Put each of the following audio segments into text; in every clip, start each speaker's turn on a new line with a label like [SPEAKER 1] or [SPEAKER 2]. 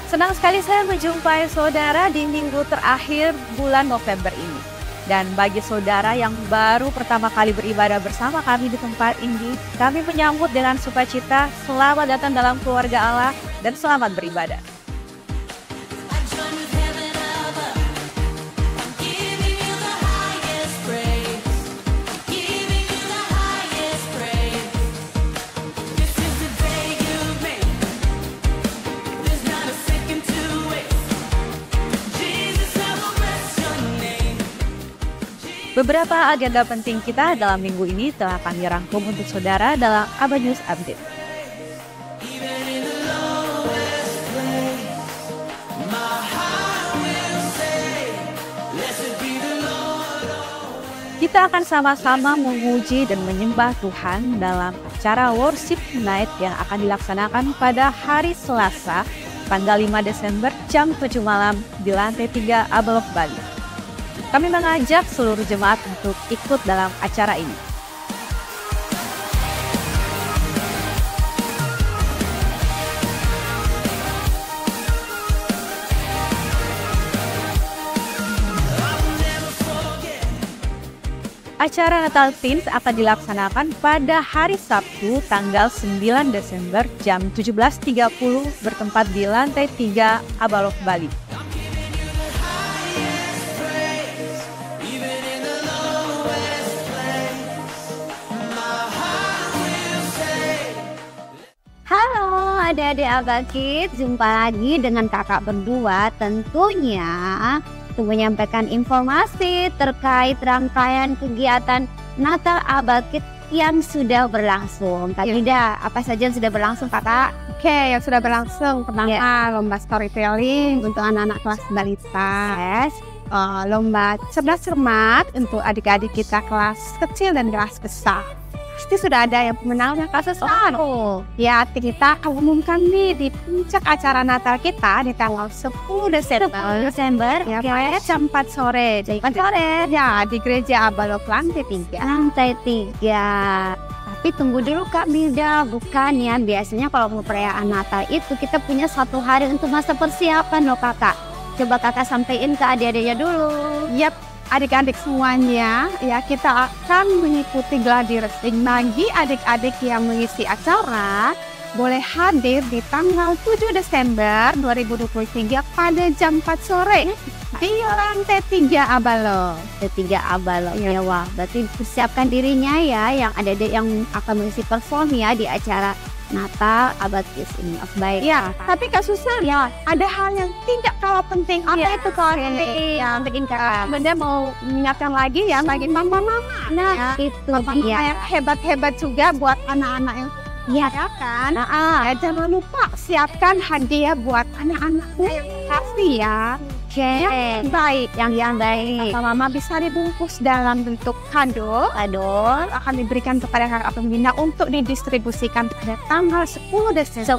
[SPEAKER 1] Senang sekali saya menjumpai saudara di minggu terakhir bulan November ini. Dan bagi saudara yang baru pertama kali beribadah bersama kami di tempat ini, kami menyambut dengan sukacita, selamat datang dalam keluarga Allah dan selamat beribadah. Beberapa agenda penting kita dalam minggu ini telah kami rangkum untuk saudara dalam Aba News Update. Kita akan sama-sama memuji dan menyembah Tuhan dalam acara Worship Night yang akan dilaksanakan pada hari Selasa, tanggal 5 Desember jam 7 malam di lantai 3 Abalok Bali. Kami mengajak seluruh jemaat untuk ikut dalam acara ini. Acara Natal Teens akan dilaksanakan pada hari Sabtu tanggal 9 Desember jam 17.30 bertempat di lantai 3 Abalok Bali.
[SPEAKER 2] Halo adik-adik Abakit, jumpa lagi dengan kakak berdua tentunya untuk menyampaikan informasi terkait rangkaian kegiatan Natal Abakit yang sudah berlangsung. Kak Ida, apa saja yang sudah berlangsung kakak?
[SPEAKER 3] Oke, yang sudah berlangsung pertama lomba storytelling untuk anak-anak kelas balita.
[SPEAKER 2] Yes.
[SPEAKER 3] Lomba cerdas cermat untuk adik-adik kita kelas kecil dan kelas besar. Pasti sudah ada yang pemenangnya kelas besar. Ya, kita akan umumkan nih di puncak acara Natal kita di tanggal 10 Desember. Ya, jam 4 sore. Ya, di Gereja Abalok lantai 3.
[SPEAKER 2] Lantai 3. Tapi tunggu dulu Kak Milda, bukan ya. Biasanya kalau mau perayaan Natal itu kita punya 1 hari untuk masa persiapan loh kakak. Coba kakak sampaikan ke adik-adiknya dulu.
[SPEAKER 3] Yap, adik-adik semuanya, ya kita akan mengikuti gladi resting. Bagi adik-adik yang mengisi acara, boleh hadir di tanggal 7 Desember 2023 pada jam 4 sore di lantai 3 Abalok.
[SPEAKER 2] Lantai 3 Abalok, ya wah. Berarti persiapkan dirinya ya, yang adik-adik yang akan mengisi perform ya di acara Natal Abakis ini. Baik.
[SPEAKER 3] Ya, tapi Kak Susan, ya ada hal yang tidak kalah penting. Apa itu Kak?
[SPEAKER 2] Yang penting Kak.
[SPEAKER 3] Benda mau mengingatkan lagi ya bagi mama-mama.
[SPEAKER 2] Nah, itu
[SPEAKER 3] yang hebat-hebat juga buat anak-anak yang
[SPEAKER 2] ya
[SPEAKER 3] kan. Ya, jangan lupa siapkan hadiah buat anak-anaknya yang kasih ya.
[SPEAKER 2] Oke,
[SPEAKER 3] Baik.
[SPEAKER 2] yang baik.
[SPEAKER 3] Mama bisa dibungkus dalam bentuk kado. Akan diberikan kepada kakak pembina untuk didistribusikan pada tanggal 10 Desember.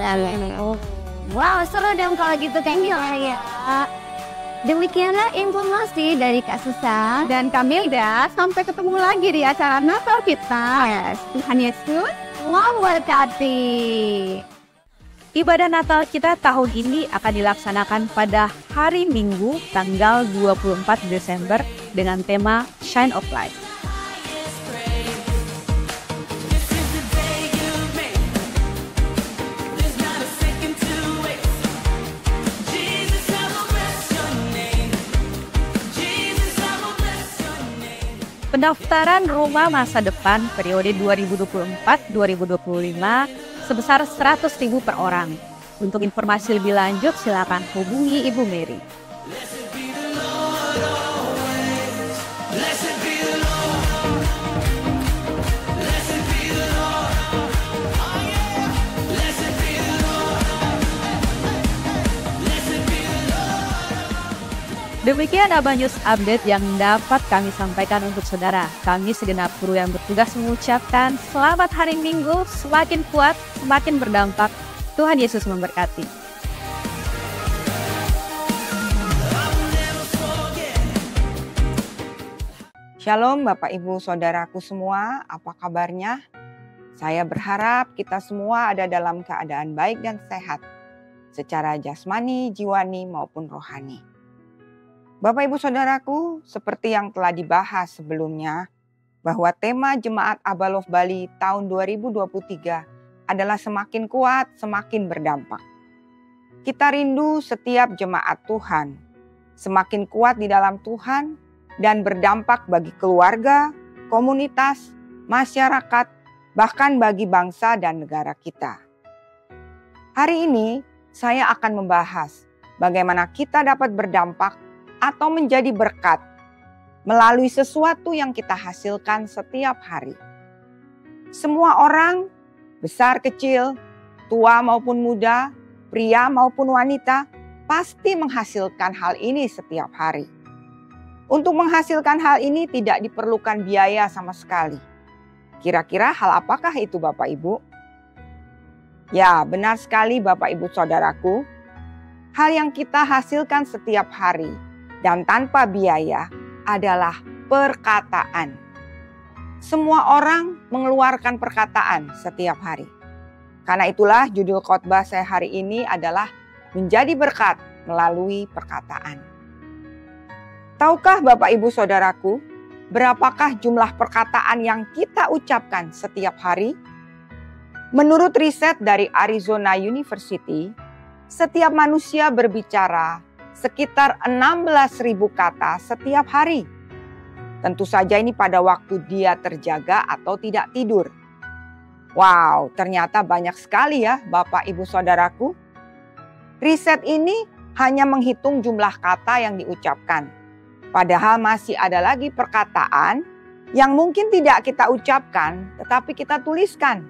[SPEAKER 2] Wow, seru dong kalau gitu kayaknya ya. Demikianlah informasi dari Kak Susan
[SPEAKER 3] Dan Kamilda, sampai ketemu lagi di acara Natal kita. Tuhan Yesus
[SPEAKER 2] memberkati.
[SPEAKER 1] Ibadah Natal kita tahun ini akan dilaksanakan pada hari Minggu tanggal 24 Desember dengan tema Shine of Light. Pendaftaran rumah masa depan periode 2024-2025 sebesar 100.000 per orang. Untuk informasi lebih lanjut silakan hubungi Ibu Mary. Demikian Aba News Update yang dapat kami sampaikan untuk saudara. Kami segenap kru yang bertugas mengucapkan selamat hari Minggu, semakin kuat, semakin berdampak. Tuhan Yesus memberkati.
[SPEAKER 4] Shalom Bapak Ibu Saudaraku semua, apa kabarnya? Saya berharap kita semua ada dalam keadaan baik dan sehat. secara jasmani, jiwani, maupun rohani. Bapak Ibu Saudaraku, seperti yang telah dibahas sebelumnya, bahwa tema Jemaat Aba Love Bali tahun 2023 adalah semakin kuat, semakin berdampak. Kita rindu setiap jemaat Tuhan semakin kuat di dalam Tuhan dan berdampak bagi keluarga, komunitas, masyarakat, bahkan bagi bangsa dan negara kita. Hari ini saya akan membahas bagaimana kita dapat berdampak atau menjadi berkat melalui sesuatu yang kita hasilkan setiap hari. Semua orang, besar kecil, tua maupun muda, pria maupun wanita, pasti menghasilkan hal ini setiap hari. Untuk menghasilkan hal ini tidak diperlukan biaya sama sekali. Kira-kira hal apakah itu Bapak Ibu? Ya, benar sekali Bapak Ibu Saudaraku. Hal yang kita hasilkan setiap hari dan tanpa biaya adalah perkataan. Semua orang mengeluarkan perkataan setiap hari. Karena itulah judul khotbah saya hari ini adalah menjadi berkat melalui perkataan. Tahukah Bapak Ibu Saudaraku, berapakah jumlah perkataan yang kita ucapkan setiap hari? Menurut riset dari Arizona University, setiap manusia berbicara sekitar 16.000 kata setiap hari. Tentu saja ini pada waktu dia terjaga atau tidak tidur. Wow, ternyata banyak sekali ya Bapak Ibu Saudaraku. Riset ini hanya menghitung jumlah kata yang diucapkan. Padahal masih ada lagi perkataan yang mungkin tidak kita ucapkan tetapi kita tuliskan.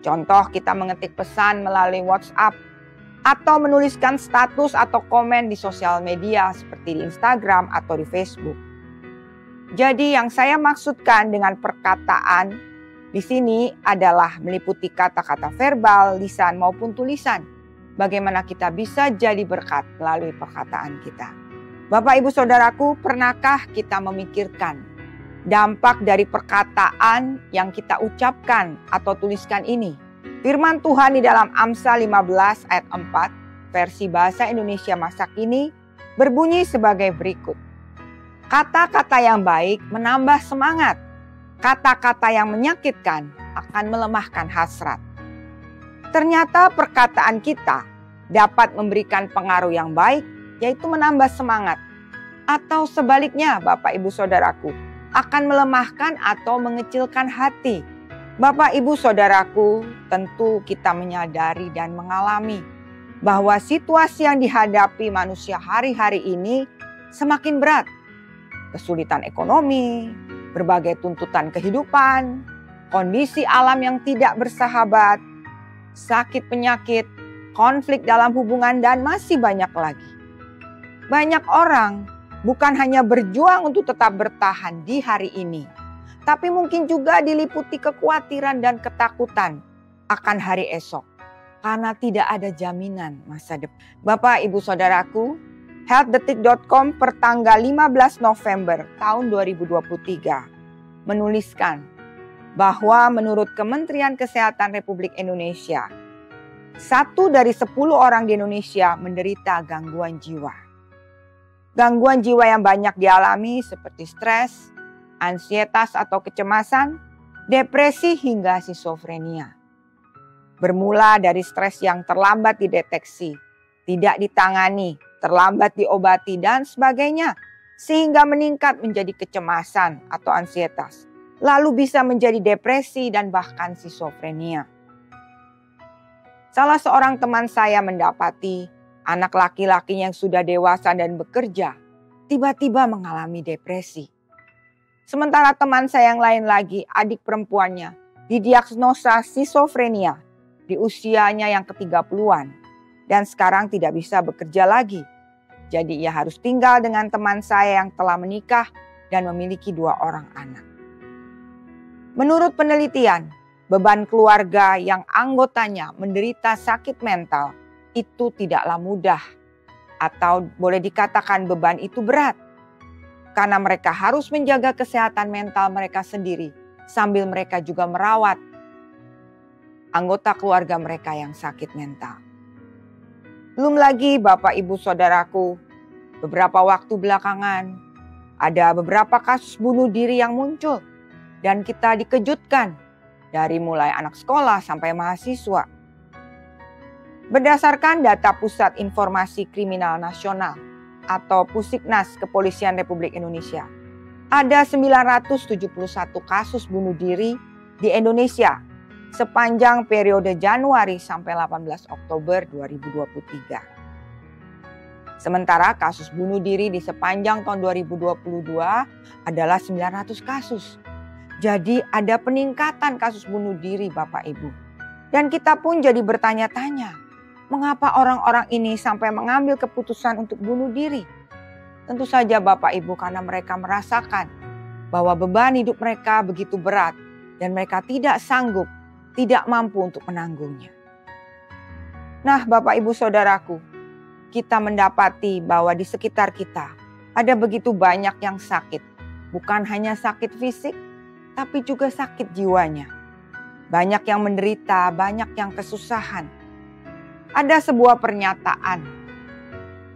[SPEAKER 4] Contoh kita mengetik pesan melalui WhatsApp atau menuliskan status atau komen di sosial media seperti di Instagram atau di Facebook. Jadi yang saya maksudkan dengan perkataan di sini adalah meliputi kata-kata verbal, lisan maupun tulisan. Bagaimana kita bisa jadi berkat melalui perkataan kita. Bapak Ibu Saudaraku, pernahkah kita memikirkan dampak dari perkataan yang kita ucapkan atau tuliskan ini? Firman Tuhan di dalam Amsal 15 ayat 4 versi bahasa Indonesia masa kini berbunyi sebagai berikut. Kata-kata yang baik menambah semangat. Kata-kata yang menyakitkan akan melemahkan hasrat. Ternyata perkataan kita dapat memberikan pengaruh yang baik, yaitu menambah semangat. Atau sebaliknya Bapak Ibu Saudaraku, akan melemahkan atau mengecilkan hati. Bapak Ibu Saudaraku, tentu kita menyadari dan mengalami bahwa situasi yang dihadapi manusia hari-hari ini semakin berat. Kesulitan ekonomi, berbagai tuntutan kehidupan, kondisi alam yang tidak bersahabat, sakit penyakit, konflik dalam hubungan, dan masih banyak lagi. Banyak orang bukan hanya berjuang untuk tetap bertahan di hari ini, tapi mungkin juga diliputi kekhawatiran dan ketakutan akan hari esok. Karena tidak ada jaminan masa depan. Bapak Ibu Saudaraku, healthdetik.com per tanggal 15 November tahun 2023 menuliskan bahwa menurut Kementerian Kesehatan Republik Indonesia, 1 dari 10 orang di Indonesia menderita gangguan jiwa. Gangguan jiwa yang banyak dialami seperti stres, ansietas atau kecemasan, depresi hingga skizofrenia. Bermula dari stres yang terlambat dideteksi, tidak ditangani, terlambat diobati dan sebagainya, sehingga meningkat menjadi kecemasan atau ansietas, lalu bisa menjadi depresi dan bahkan skizofrenia. Salah seorang teman saya mendapati anak laki-laki yang sudah dewasa dan bekerja, tiba-tiba mengalami depresi. Sementara teman saya yang lain lagi, adik perempuannya, didiagnosa skizofrenia di usianya yang ke-30-an. Dan sekarang tidak bisa bekerja lagi. Jadi ia harus tinggal dengan teman saya yang telah menikah dan memiliki 2 orang anak. Menurut penelitian, beban keluarga yang anggotanya menderita sakit mental itu tidaklah mudah, atau boleh dikatakan beban itu berat, karena mereka harus menjaga kesehatan mental mereka sendiri sambil mereka juga merawat anggota keluarga mereka yang sakit mental. Belum lagi Bapak Ibu Saudaraku, beberapa waktu belakangan ada beberapa kasus bunuh diri yang muncul dan kita dikejutkan dari mulai anak sekolah sampai mahasiswa. Berdasarkan data Pusat Informasi Kriminal Nasional atau Pusiknas Kepolisian Republik Indonesia, ada 971 kasus bunuh diri di Indonesia sepanjang periode Januari sampai 18 Oktober 2023. Sementara kasus bunuh diri di sepanjang tahun 2022 adalah 900 kasus. Jadi ada peningkatan kasus bunuh diri Bapak Ibu. Dan kita pun jadi bertanya-tanya, mengapa orang-orang ini sampai mengambil keputusan untuk bunuh diri? Tentu saja Bapak Ibu karena mereka merasakan bahwa beban hidup mereka begitu berat dan mereka tidak sanggup, tidak mampu untuk menanggungnya. Nah Bapak Ibu Saudaraku, kita mendapati bahwa di sekitar kita ada begitu banyak yang sakit. Bukan hanya sakit fisik, tapi juga sakit jiwanya. Banyak yang menderita, banyak yang kesusahan. Ada sebuah pernyataan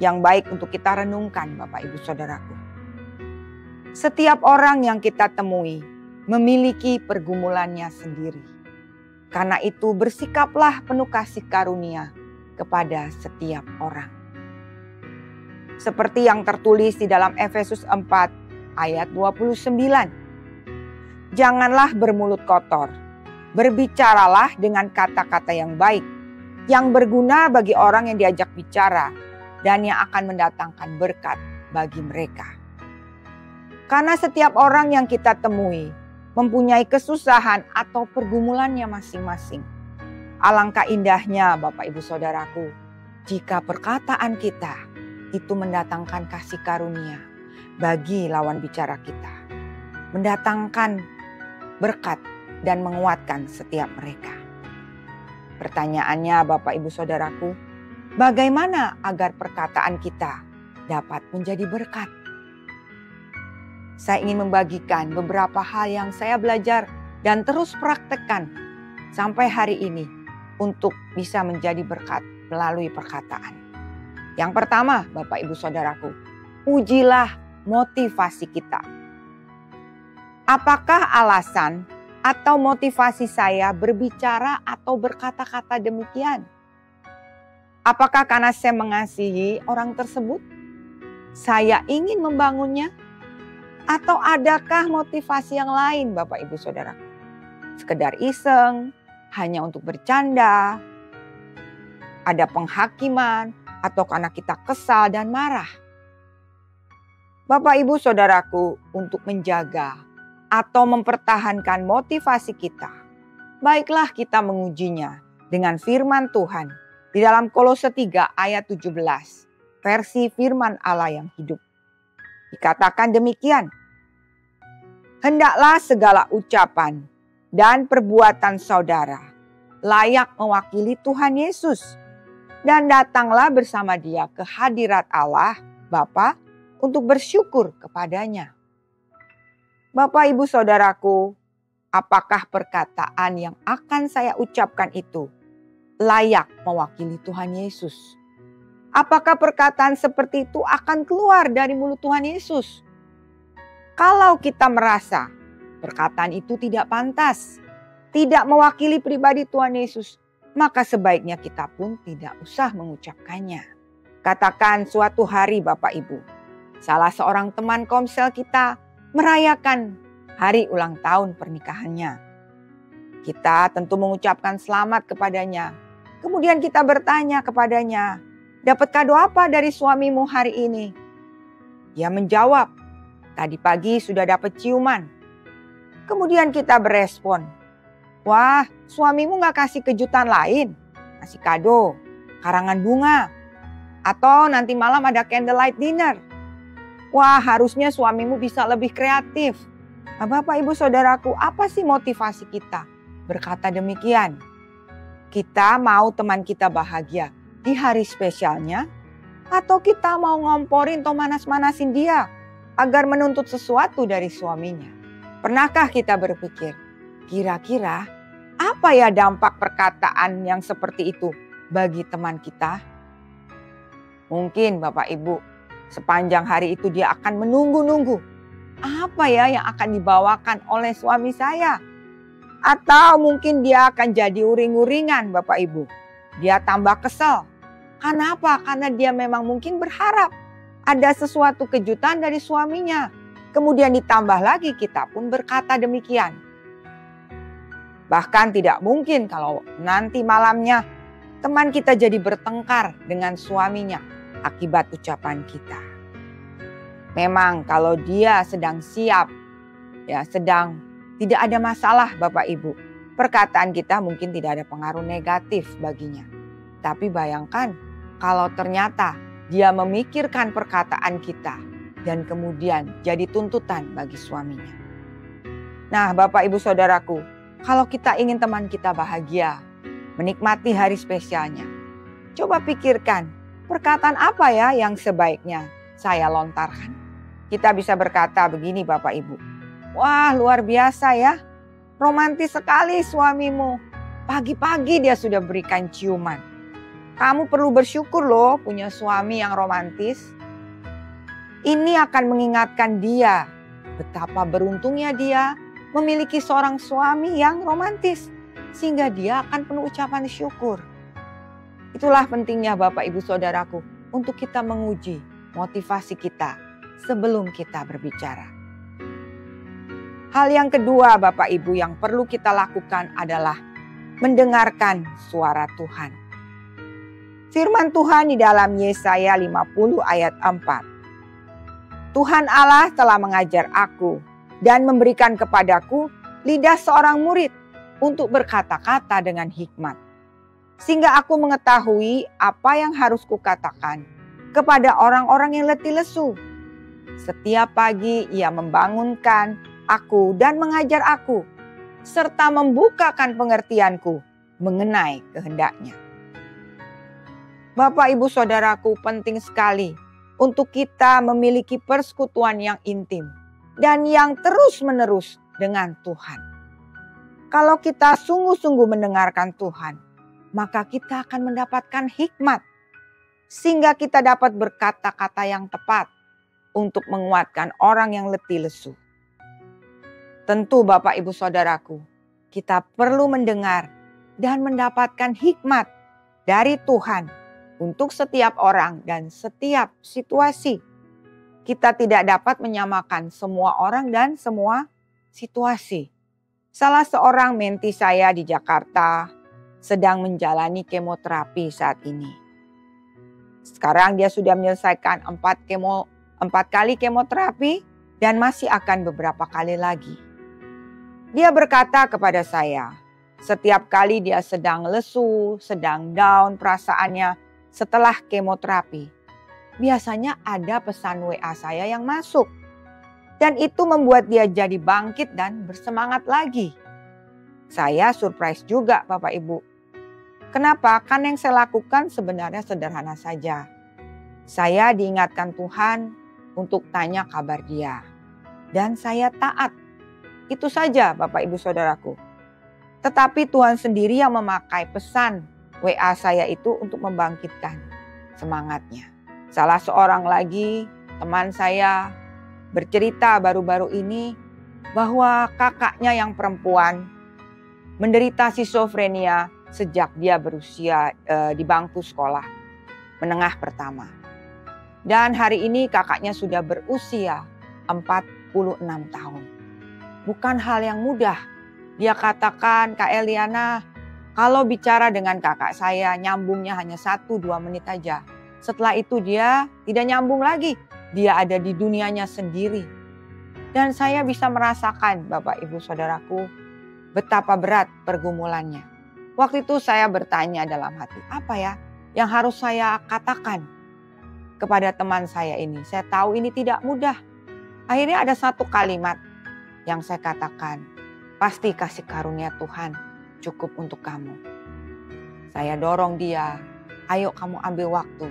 [SPEAKER 4] yang baik untuk kita renungkan Bapak Ibu Saudaraku. Setiap orang yang kita temui memiliki pergumulannya sendiri. Karena itu bersikaplah penuh kasih karunia kepada setiap orang. Seperti yang tertulis di dalam Efesus 4 ayat 29. Janganlah bermulut kotor, berbicaralah dengan kata-kata yang baik, yang berguna bagi orang yang diajak bicara, dan yang akan mendatangkan berkat bagi mereka. Karena setiap orang yang kita temui mempunyai kesusahan atau pergumulannya masing-masing. Alangkah indahnya Bapak Ibu Saudaraku, jika perkataan kita itu mendatangkan kasih karunia bagi lawan bicara kita. Mendatangkan berkat dan menguatkan setiap mereka. Pertanyaannya Bapak Ibu Saudaraku, bagaimana agar perkataan kita dapat menjadi berkat? Saya ingin membagikan beberapa hal yang saya belajar dan terus praktekkan sampai hari ini untuk bisa menjadi berkat melalui perkataan. Yang pertama, Bapak Ibu Saudaraku, ujilah motivasi kita. Apakah alasan atau motivasi saya berbicara atau berkata-kata demikian? Apakah karena saya mengasihi orang tersebut? Saya ingin membangunnya? Atau adakah motivasi yang lain Bapak Ibu Saudara? Sekedar iseng, hanya untuk bercanda, ada penghakiman, atau karena kita kesal dan marah. Bapak Ibu Saudaraku, untuk menjaga atau mempertahankan motivasi kita, baiklah kita mengujinya dengan firman Tuhan di dalam Kolose 3 ayat 17, versi firman Allah yang hidup. Dikatakan demikian, hendaklah segala ucapan dan perbuatan saudara layak mewakili Tuhan Yesus, dan datanglah bersama Dia ke hadirat Allah Bapa untuk bersyukur kepadanya. Bapak Ibu Saudaraku, apakah perkataan yang akan saya ucapkan itu layak mewakili Tuhan Yesus? Apakah perkataan seperti itu akan keluar dari mulut Tuhan Yesus? Kalau kita merasa perkataan itu tidak pantas, tidak mewakili pribadi Tuhan Yesus, maka sebaiknya kita pun tidak usah mengucapkannya. Katakan suatu hari Bapak Ibu, salah seorang teman komsel kita merayakan hari ulang tahun pernikahannya. Kita tentu mengucapkan selamat kepadanya. Kemudian kita bertanya kepadanya, dapat kado apa dari suamimu hari ini? Dia menjawab, tadi pagi sudah dapat ciuman. Kemudian kita berespon, wah suamimu gak kasih kejutan lain? Kasih kado, karangan bunga, atau nanti malam ada candlelight dinner. Wah harusnya suamimu bisa lebih kreatif. Nah, Bapak Ibu Saudaraku, apa sih motivasi kita berkata demikian? Kita mau teman kita bahagia di hari spesialnya, atau kita mau ngomporin atau manas-manasin dia agar menuntut sesuatu dari suaminya? Pernahkah kita berpikir, kira-kira apa ya dampak perkataan yang seperti itu bagi teman kita? Mungkin Bapak Ibu, sepanjang hari itu dia akan menunggu-nunggu. Apa ya yang akan dibawakan oleh suami saya? Atau mungkin dia akan jadi uring-uringan Bapak Ibu. Dia tambah kesel. Kenapa? Karena dia memang mungkin berharap ada sesuatu kejutan dari suaminya. Kemudian ditambah lagi kita pun berkata demikian. Bahkan tidak mungkin kalau nanti malamnya teman kita jadi bertengkar dengan suaminya akibat ucapan kita. Memang kalau dia sedang siap, ya sedang tidak ada masalah Bapak Ibu. Perkataan kita mungkin tidak ada pengaruh negatif baginya. Tapi bayangkan kalau ternyata dia memikirkan perkataan kita dan kemudian jadi tuntutan bagi suaminya. Nah Bapak Ibu Saudaraku, kalau kita ingin teman kita bahagia, menikmati hari spesialnya, coba pikirkan perkataan apa ya yang sebaiknya saya lontarkan. Kita bisa berkata begini Bapak Ibu, wah luar biasa ya, romantis sekali suamimu. Pagi-pagi dia sudah berikan ciuman. Kamu perlu bersyukur loh punya suami yang romantis. Ini akan mengingatkan dia betapa beruntungnya dia memiliki seorang suami yang romantis. Sehingga dia akan penuh ucapan syukur. Itulah pentingnya Bapak Ibu Saudaraku untuk kita menguji motivasi kita sebelum kita berbicara. Hal yang kedua Bapak Ibu yang perlu kita lakukan adalah mendengarkan suara Tuhan. Firman Tuhan di dalam Yesaya 50 ayat 4. Tuhan Allah telah mengajar aku dan memberikan kepadaku lidah seorang murid untuk berkata-kata dengan hikmat. Sehingga aku mengetahui apa yang harus kukatakan kepada orang-orang yang letih lesu. Setiap pagi ia membangunkan aku dan mengajar aku, serta membukakan pengertianku mengenai kehendaknya. Bapak Ibu Saudaraku, penting sekali untuk kita memiliki persekutuan yang intim dan yang terus-menerus dengan Tuhan. Kalau kita sungguh-sungguh mendengarkan Tuhan, maka kita akan mendapatkan hikmat. Sehingga kita dapat berkata-kata yang tepat untuk menguatkan orang yang letih lesu. Tentu Bapak Ibu Saudaraku, kita perlu mendengar dan mendapatkan hikmat dari Tuhan untuk setiap orang dan setiap situasi. Kita tidak dapat menyamakan semua orang dan semua situasi. Salah seorang menti saya di Jakarta sedang menjalani kemoterapi saat ini. Sekarang dia sudah menyelesaikan 4 kali kemoterapi dan masih akan beberapa kali lagi. Dia berkata kepada saya, setiap kali dia sedang lesu, sedang down perasaannya setelah kemoterapi, biasanya ada pesan WA saya yang masuk. Dan itu membuat dia jadi bangkit dan bersemangat lagi. Saya surprise juga Bapak Ibu. Kenapa? Karena yang saya lakukan sebenarnya sederhana saja. Saya diingatkan Tuhan untuk tanya kabar dia. Dan saya taat. Itu saja Bapak Ibu Saudaraku. Tetapi Tuhan sendiri yang memakai pesan WA saya itu untuk membangkitkan semangatnya. Salah seorang lagi teman saya bercerita baru-baru ini bahwa kakaknya yang perempuan menderita skizofrenia sejak dia berusia di bangku sekolah menengah pertama. Dan hari ini kakaknya sudah berusia 46 tahun. Bukan hal yang mudah. Dia katakan, Kak Eliana, kalau bicara dengan kakak saya nyambungnya hanya 1-2 menit aja. Setelah itu dia tidak nyambung lagi. Dia ada di dunianya sendiri. Dan saya bisa merasakan Bapak Ibu Saudaraku betapa berat pergumulannya. Waktu itu saya bertanya dalam hati, apa ya yang harus saya katakan kepada teman saya ini? Saya tahu ini tidak mudah. Akhirnya ada satu kalimat yang saya katakan, pasti kasih karunia Tuhan cukup untuk kamu. Saya dorong dia, ayo kamu ambil waktu.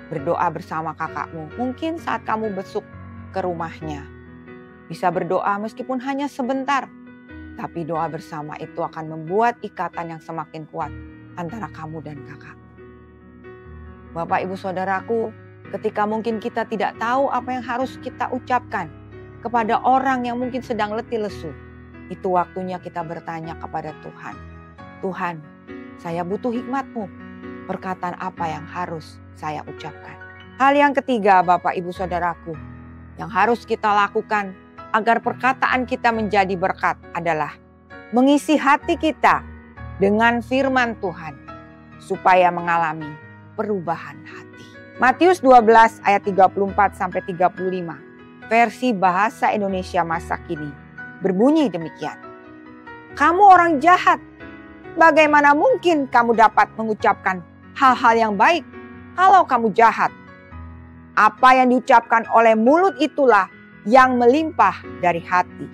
[SPEAKER 4] Berdoa bersama kakakmu. Mungkin saat kamu besuk ke rumahnya. Bisa berdoa meskipun hanya sebentar. Tapi doa bersama itu akan membuat ikatan yang semakin kuat antara kamu dan kakak. Bapak Ibu Saudaraku, ketika mungkin kita tidak tahu apa yang harus kita ucapkan kepada orang yang mungkin sedang letih lesu, itu waktunya kita bertanya kepada Tuhan. Tuhan, saya butuh hikmat-Mu. Perkataan apa yang harus saya ucapkan? Hal yang ketiga, Bapak Ibu Saudaraku, yang harus kita lakukan agar perkataan kita menjadi berkat adalah mengisi hati kita dengan firman Tuhan supaya mengalami perubahan hati. Matius 12 ayat 34-35 versi bahasa Indonesia masa kini berbunyi demikian. Kamu orang jahat, bagaimana mungkin kamu dapat mengucapkan hal-hal yang baik kalau kamu jahat? Apa yang diucapkan oleh mulut itulah yang melimpah dari hati.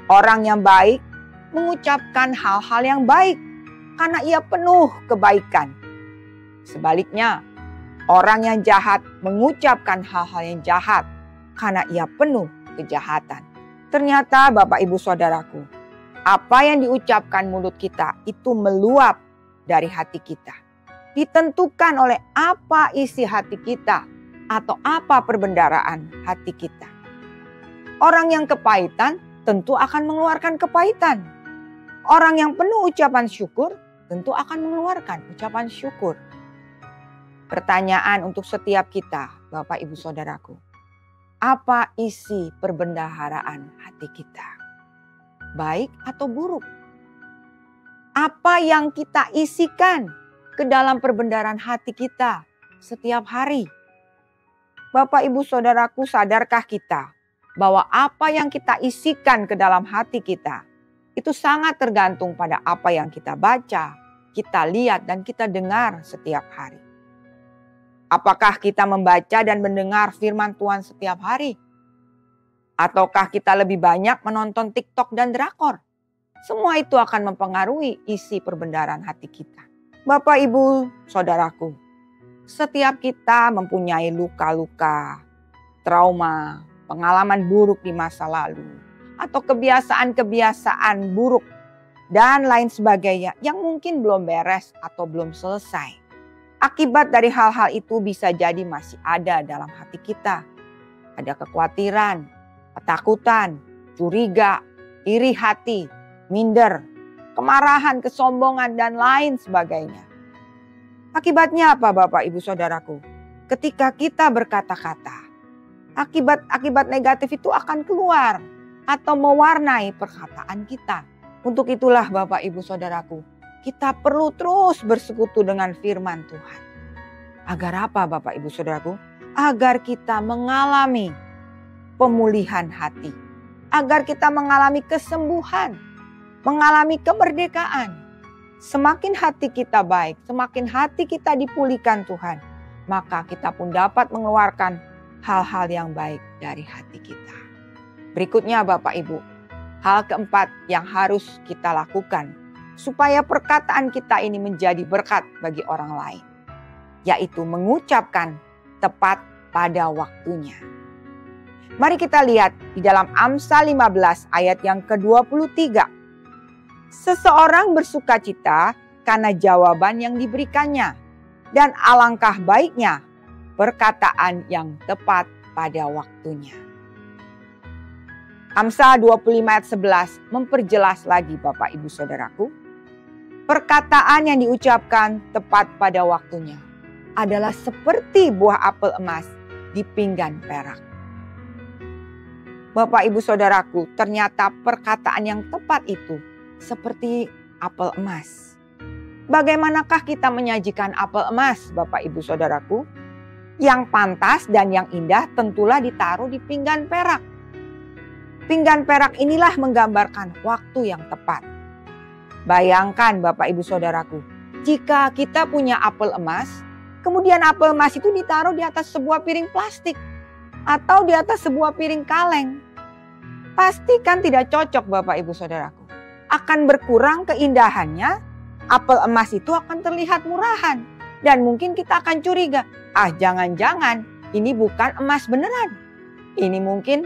[SPEAKER 4] Orang yang baik mengucapkan hal-hal yang baik karena ia penuh kebaikan. Sebaliknya, orang yang jahat mengucapkan hal-hal yang jahat karena ia penuh kejahatan. Ternyata Bapak Ibu Saudaraku, apa yang diucapkan mulut kita itu meluap dari hati kita. Ditentukan oleh apa isi hati kita atau apa perbendaharaan hati kita. Orang yang kepahitan tentu akan mengeluarkan kepahitan. Orang yang penuh ucapan syukur tentu akan mengeluarkan ucapan syukur. Pertanyaan untuk setiap kita, Bapak Ibu Saudaraku. Apa isi perbendaharaan hati kita? Baik atau buruk? Apa yang kita isikan ke dalam perbendaharaan hati kita setiap hari? Bapak Ibu Saudaraku, sadarkah kita bahwa apa yang kita isikan ke dalam hati kita itu sangat tergantung pada apa yang kita baca, kita lihat, dan kita dengar setiap hari. Apakah kita membaca dan mendengar firman Tuhan setiap hari? Ataukah kita lebih banyak menonton TikTok dan drakor? Semua itu akan mempengaruhi isi perbendaharaan hati kita. Bapak, Ibu, Saudaraku, setiap kita mempunyai luka-luka, trauma, pengalaman buruk di masa lalu, atau kebiasaan-kebiasaan buruk dan lain sebagainya yang mungkin belum beres atau belum selesai. Akibat dari hal-hal itu bisa jadi masih ada dalam hati kita. Ada kekhawatiran, ketakutan, curiga, iri hati, minder, kemarahan, kesombongan, dan lain sebagainya. Akibatnya apa, Bapak Ibu Saudaraku? Ketika kita berkata-kata, akibat negatif itu akan keluar atau mewarnai perkataan kita. Untuk itulah Bapak Ibu Saudaraku, kita perlu terus bersekutu dengan firman Tuhan. Agar apa Bapak Ibu Saudaraku? Agar kita mengalami pemulihan hati. Agar kita mengalami kesembuhan, mengalami kemerdekaan. Semakin hati kita baik, semakin hati kita dipulihkan Tuhan, maka kita pun dapat mengeluarkan hal-hal yang baik dari hati kita. Berikutnya Bapak Ibu, hal keempat yang harus kita lakukan supaya perkataan kita ini menjadi berkat bagi orang lain, yaitu mengucapkan tepat pada waktunya. Mari kita lihat di dalam Amsal 15 ayat yang ke-23. Seseorang bersukacita karena jawaban yang diberikannya, dan alangkah baiknya perkataan yang tepat pada waktunya. Amsal 25 ayat 11 memperjelas lagi Bapak Ibu Saudaraku. Perkataan yang diucapkan tepat pada waktunya adalah seperti buah apel emas di pinggan perak. Bapak Ibu Saudaraku, ternyata perkataan yang tepat itu seperti apel emas. Bagaimanakah kita menyajikan apel emas Bapak Ibu Saudaraku? Yang pantas dan yang indah tentulah ditaruh di pinggan perak. Pinggan perak inilah menggambarkan waktu yang tepat. Bayangkan Bapak Ibu Saudaraku, jika kita punya apel emas, kemudian apel emas itu ditaruh di atas sebuah piring plastik atau di atas sebuah piring kaleng. Pasti kan tidak cocok Bapak Ibu Saudaraku. Akan berkurang keindahannya, apel emas itu akan terlihat murahan. Dan mungkin kita akan curiga, jangan-jangan ini bukan emas beneran. Ini mungkin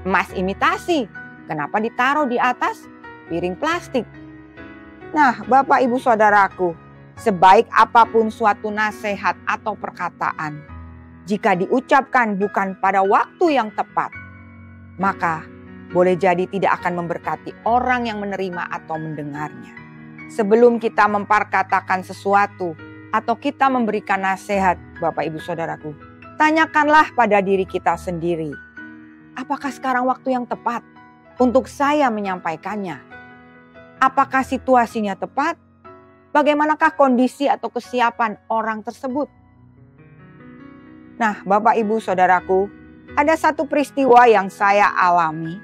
[SPEAKER 4] emas imitasi. Kenapa ditaruh di atas piring plastik? Nah, Bapak Ibu Saudaraku, sebaik apapun suatu nasihat atau perkataan, jika diucapkan bukan pada waktu yang tepat, maka boleh jadi tidak akan memberkati orang yang menerima atau mendengarnya. Sebelum kita memperkatakan sesuatu atau kita memberikan nasihat, Bapak Ibu Saudaraku, tanyakanlah pada diri kita sendiri, apakah sekarang waktu yang tepat untuk saya menyampaikannya? Apakah situasinya tepat? Bagaimanakah kondisi atau kesiapan orang tersebut? Nah, Bapak Ibu Saudaraku, ada satu peristiwa yang saya alami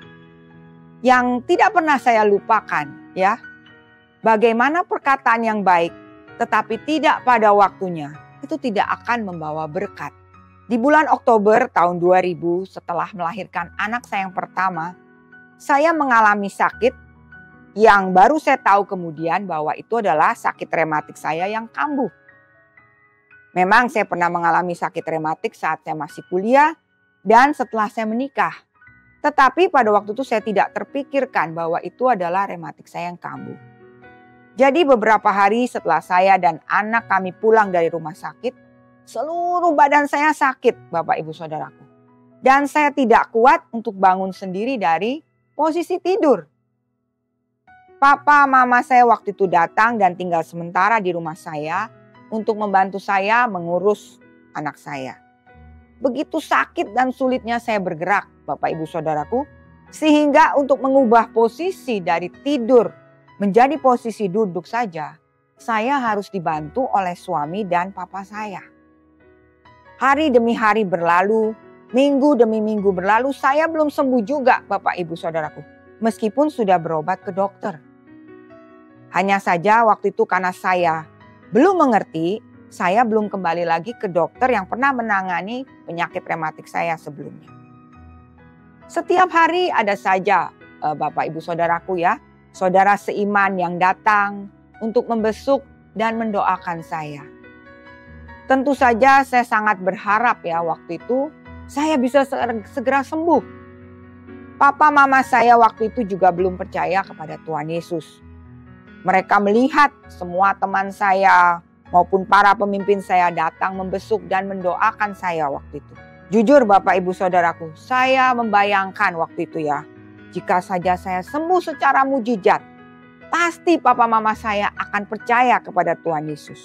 [SPEAKER 4] yang tidak pernah saya lupakan, ya. Bagaimana perkataan yang baik tetapi tidak pada waktunya, itu tidak akan membawa berkat. Di bulan Oktober tahun 2000 setelah melahirkan anak saya yang pertama, saya mengalami sakit yang baru saya tahu kemudian bahwa itu adalah sakit rematik saya yang kambuh. Memang saya pernah mengalami sakit rematik saat saya masih kuliah dan setelah saya menikah. Tetapi pada waktu itu saya tidak terpikirkan bahwa itu adalah rematik saya yang kambuh. Jadi beberapa hari setelah saya dan anak kami pulang dari rumah sakit, seluruh badan saya sakit, Bapak Ibu Saudaraku. Dan saya tidak kuat untuk bangun sendiri dari posisi tidur. Papa mama saya waktu itu datang dan tinggal sementara di rumah saya untuk membantu saya mengurus anak saya. Begitu sakit dan sulitnya saya bergerak, Bapak Ibu Saudaraku, sehingga untuk mengubah posisi dari tidur menjadi posisi duduk saja, saya harus dibantu oleh suami dan papa saya. Hari demi hari berlalu, minggu demi minggu berlalu, saya belum sembuh juga, Bapak Ibu Saudaraku, meskipun sudah berobat ke dokter. Hanya saja waktu itu karena saya belum mengerti, saya belum kembali lagi ke dokter yang pernah menangani penyakit rematik saya sebelumnya. Setiap hari ada saja Bapak Ibu Saudaraku ya, saudara seiman yang datang untuk membesuk dan mendoakan saya. Tentu saja saya sangat berharap ya waktu itu saya bisa segera sembuh. Papa mama saya waktu itu juga belum percaya kepada Tuhan Yesus. Mereka melihat semua teman saya maupun para pemimpin saya datang membesuk dan mendoakan saya waktu itu. Jujur Bapak Ibu Saudaraku, saya membayangkan waktu itu ya, jika saja saya sembuh secara mujizat, pasti papa mama saya akan percaya kepada Tuhan Yesus.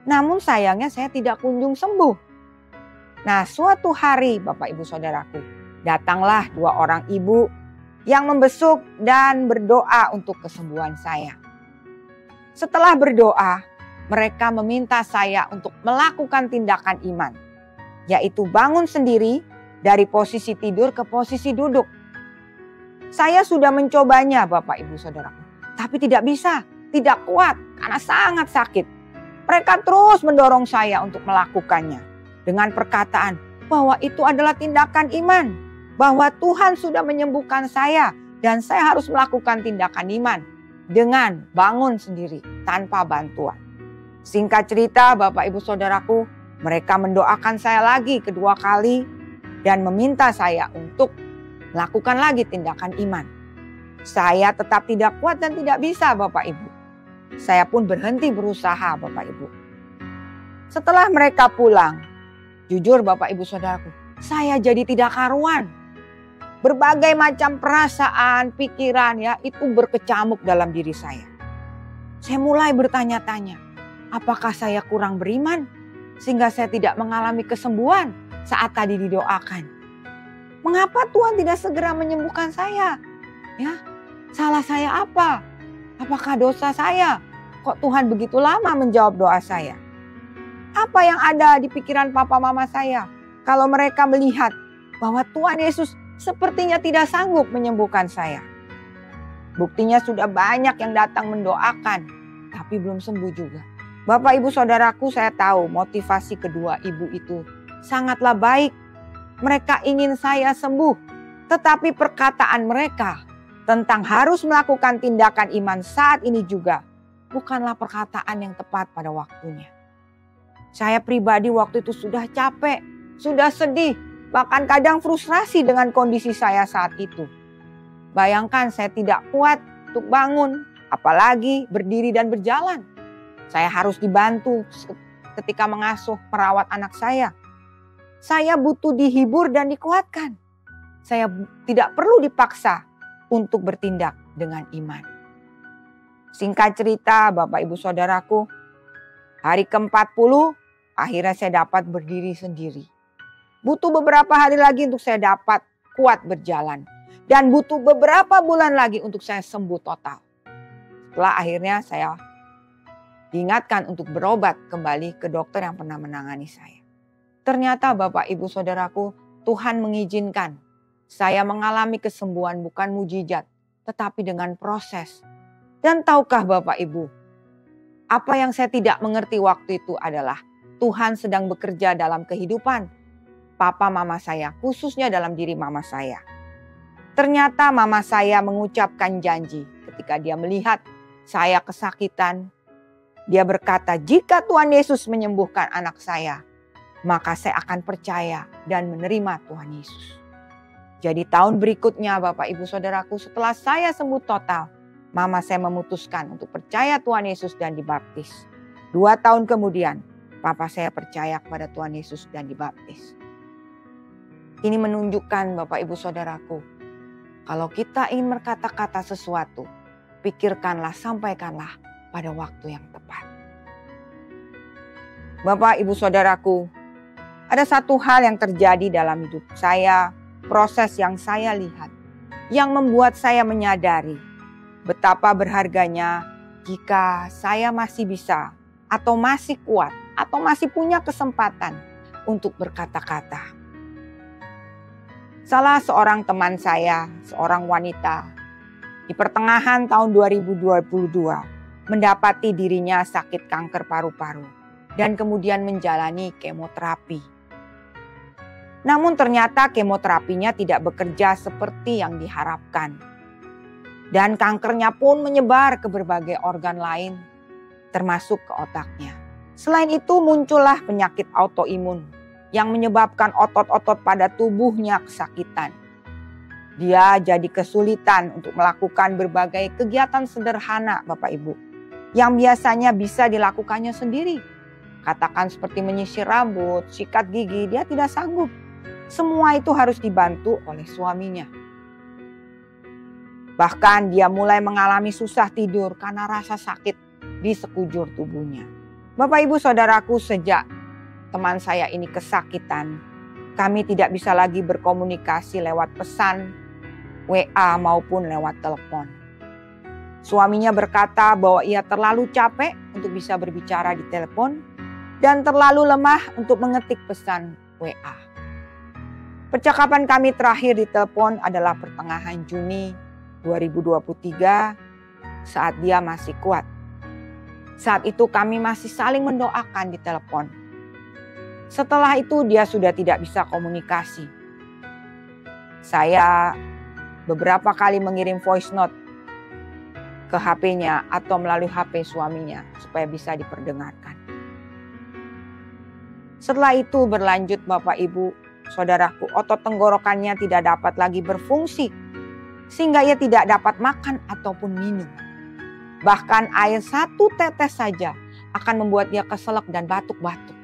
[SPEAKER 4] Namun sayangnya saya tidak kunjung sembuh. Nah, suatu hari Bapak Ibu Saudaraku, datanglah 2 orang ibu yang membesuk dan berdoa untuk kesembuhan saya. Setelah berdoa, mereka meminta saya untuk melakukan tindakan iman, yaitu bangun sendiri dari posisi tidur ke posisi duduk. Saya sudah mencobanya Bapak Ibu Saudaraku, tapi tidak bisa, tidak kuat karena sangat sakit. Mereka terus mendorong saya untuk melakukannya dengan perkataan bahwa itu adalah tindakan iman, bahwa Tuhan sudah menyembuhkan saya dan saya harus melakukan tindakan iman dengan bangun sendiri tanpa bantuan. Singkat cerita Bapak Ibu Saudaraku, mereka mendoakan saya lagi kedua kali dan meminta saya untuk melakukan lagi tindakan iman. Saya tetap tidak kuat dan tidak bisa Bapak Ibu. Saya pun berhenti berusaha Bapak Ibu. Setelah mereka pulang, jujur Bapak Ibu Saudaraku, saya jadi tidak karuan. Berbagai macam perasaan, pikiran ya itu berkecamuk dalam diri saya. Saya mulai bertanya-tanya, apakah saya kurang beriman sehingga saya tidak mengalami kesembuhan saat tadi didoakan? Mengapa Tuhan tidak segera menyembuhkan saya? Ya, salah saya apa? Apakah dosa saya? Kok Tuhan begitu lama menjawab doa saya? Apa yang ada di pikiran papa mama saya kalau mereka melihat bahwa Tuhan Yesus sepertinya tidak sanggup menyembuhkan saya? Buktinya sudah banyak yang datang mendoakan, tapi belum sembuh juga. Bapak Ibu Saudaraku, saya tahu motivasi kedua ibu itu sangatlah baik. Mereka ingin saya sembuh, tetapi perkataan mereka tentang harus melakukan tindakan iman saat ini juga bukanlah perkataan yang tepat pada waktunya. Saya pribadi waktu itu sudah capek, sudah sedih, bahkan kadang frustrasi dengan kondisi saya saat itu. Bayangkan saya tidak kuat untuk bangun, apalagi berdiri dan berjalan. Saya harus dibantu ketika mengasuh merawat anak saya. Saya butuh dihibur dan dikuatkan. Saya tidak perlu dipaksa untuk bertindak dengan iman. Singkat cerita Bapak Ibu Saudaraku, hari ke-40 akhirnya saya dapat berdiri sendiri. Butuh beberapa hari lagi untuk saya dapat kuat berjalan. Dan butuh beberapa bulan lagi untuk saya sembuh total. Setelah akhirnya saya diingatkan untuk berobat kembali ke dokter yang pernah menangani saya. Ternyata Bapak Ibu Saudaraku, Tuhan mengizinkan saya mengalami kesembuhan bukan mujizat, tetapi dengan proses. Dan tahukah Bapak Ibu, apa yang saya tidak mengerti waktu itu adalah Tuhan sedang bekerja dalam kehidupan papa mama saya, khususnya dalam diri mama saya. Ternyata mama saya mengucapkan janji ketika dia melihat saya kesakitan. Dia berkata, jika Tuhan Yesus menyembuhkan anak saya, maka saya akan percaya dan menerima Tuhan Yesus. Jadi tahun berikutnya Bapak Ibu Saudaraku, setelah saya sembuh total, mama saya memutuskan untuk percaya Tuhan Yesus dan dibaptis. 2 tahun kemudian, papa saya percaya kepada Tuhan Yesus dan dibaptis. Ini menunjukkan Bapak Ibu Saudaraku, kalau kita ingin berkata-kata sesuatu, pikirkanlah, sampaikanlah pada waktu yang tepat. Bapak Ibu Saudaraku, ada satu hal yang terjadi dalam hidup saya, proses yang saya lihat, yang membuat saya menyadari betapa berharganya jika saya masih bisa atau masih kuat atau masih punya kesempatan untuk berkata-kata. Salah seorang teman saya, seorang wanita, di pertengahan tahun 2022 mendapati dirinya sakit kanker paru-paru dan kemudian menjalani kemoterapi. Namun ternyata kemoterapinya tidak bekerja seperti yang diharapkan. Dan kankernya pun menyebar ke berbagai organ lain, termasuk ke otaknya. Selain itu muncullah penyakit autoimun yang menyebabkan otot-otot pada tubuhnya kesakitan. Dia jadi kesulitan untuk melakukan berbagai kegiatan sederhana Bapak Ibu, yang biasanya bisa dilakukannya sendiri. Katakan seperti menyisir rambut, sikat gigi, dia tidak sanggup. Semua itu harus dibantu oleh suaminya. Bahkan dia mulai mengalami susah tidur karena rasa sakit di sekujur tubuhnya. Bapak Ibu Saudaraku, sejak teman saya ini kesakitan, kami tidak bisa lagi berkomunikasi lewat pesan, WA maupun lewat telepon. Suaminya berkata bahwa ia terlalu capek untuk bisa berbicara di telepon dan terlalu lemah untuk mengetik pesan WA. Percakapan kami terakhir di telepon adalah pertengahan Juni 2023 saat dia masih kuat. Saat itu kami masih saling mendoakan di telepon. Setelah itu dia sudah tidak bisa komunikasi. Saya beberapa kali mengirim voice note ke HP-nya atau melalui HP suaminya supaya bisa diperdengarkan. Setelah itu berlanjut Bapak Ibu Saudaraku, otot tenggorokannya tidak dapat lagi berfungsi sehingga ia tidak dapat makan ataupun minum. Bahkan air 1 tetes saja akan membuat dia keselak dan batuk-batuk.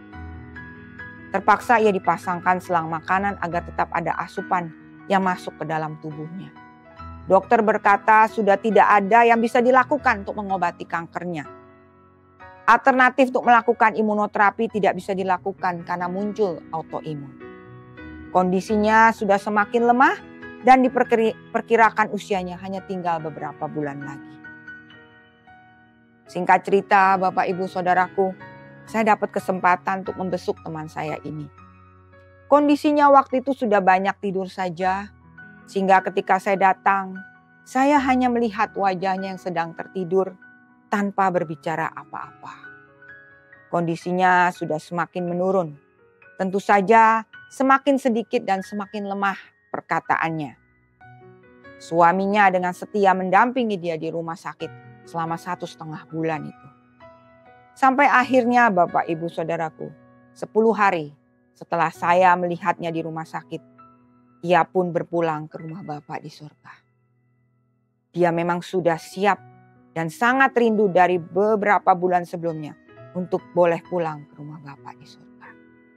[SPEAKER 4] Terpaksa ia dipasangkan selang makanan agar tetap ada asupan yang masuk ke dalam tubuhnya. Dokter berkata sudah tidak ada yang bisa dilakukan untuk mengobati kankernya. Alternatif untuk melakukan imunoterapi tidak bisa dilakukan karena muncul autoimun. Kondisinya sudah semakin lemah dan diperkirakan usianya hanya tinggal beberapa bulan lagi. Singkat cerita Bapak Ibu Saudaraku, saya dapat kesempatan untuk membesuk teman saya ini. Kondisinya waktu itu sudah banyak tidur saja, sehingga ketika saya datang, saya hanya melihat wajahnya yang sedang tertidur tanpa berbicara apa-apa. Kondisinya sudah semakin menurun. Tentu saja semakin sedikit dan semakin lemah perkataannya. Suaminya dengan setia mendampingi dia di rumah sakit selama 1,5 bulan itu. Sampai akhirnya Bapak Ibu Saudaraku, 10 hari setelah saya melihatnya di rumah sakit, ia pun berpulang ke rumah Bapa di surga. Dia memang sudah siap dan sangat rindu dari beberapa bulan sebelumnya untuk boleh pulang ke rumah Bapa di surga.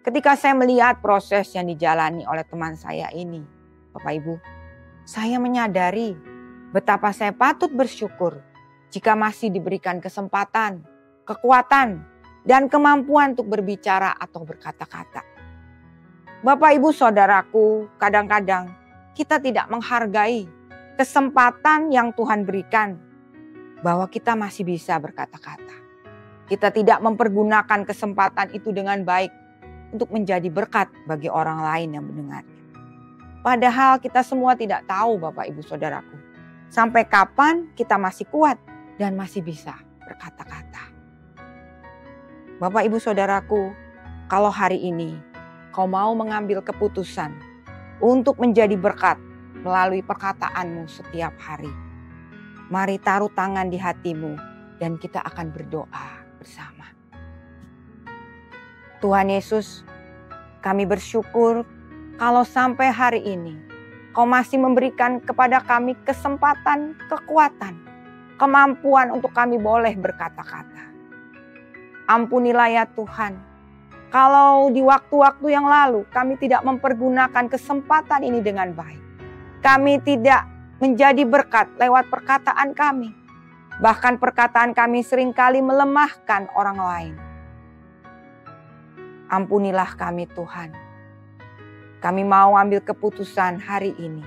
[SPEAKER 4] Ketika saya melihat proses yang dijalani oleh teman saya ini, Bapak Ibu, saya menyadari betapa saya patut bersyukur jika masih diberikan kesempatan, kekuatan, dan kemampuan untuk berbicara atau berkata-kata. Bapak Ibu Saudaraku, kadang-kadang kita tidak menghargai kesempatan yang Tuhan berikan bahwa kita masih bisa berkata-kata. Kita tidak mempergunakan kesempatan itu dengan baik untuk menjadi berkat bagi orang lain yang mendengarnya. Padahal kita semua tidak tahu Bapak Ibu Saudaraku, sampai kapan kita masih kuat dan masih bisa berkata-kata. Bapak Ibu Saudaraku, kalau hari ini kau mau mengambil keputusan untuk menjadi berkat melalui perkataanmu setiap hari, mari taruh tangan di hatimu dan kita akan berdoa bersama. Tuhan Yesus, kami bersyukur kalau sampai hari ini Kau masih memberikan kepada kami kesempatan, kekuatan, kemampuan untuk kami boleh berkata-kata. Ampunilah ya Tuhan, kalau di waktu-waktu yang lalu kami tidak mempergunakan kesempatan ini dengan baik. Kami tidak menjadi berkat lewat perkataan kami. Bahkan perkataan kami seringkali melemahkan orang lain. Ampunilah kami Tuhan. Kami mau ambil keputusan hari ini.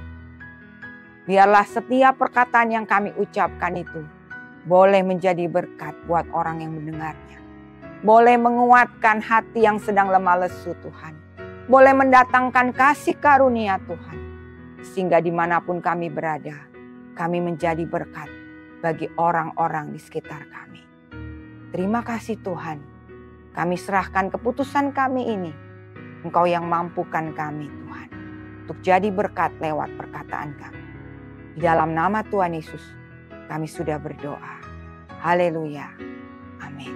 [SPEAKER 4] Biarlah setiap perkataan yang kami ucapkan itu boleh menjadi berkat buat orang yang mendengarnya. Boleh menguatkan hati yang sedang lemah lesu Tuhan. Boleh mendatangkan kasih karunia Tuhan. Sehingga dimanapun kami berada, kami menjadi berkat bagi orang-orang di sekitar kami. Terima kasih Tuhan. Kami serahkan keputusan kami ini. Engkau yang mampukan kami Tuhan, untuk jadi berkat lewat perkataan kami. Di dalam nama Tuhan Yesus, kami sudah berdoa. Haleluya. Amin.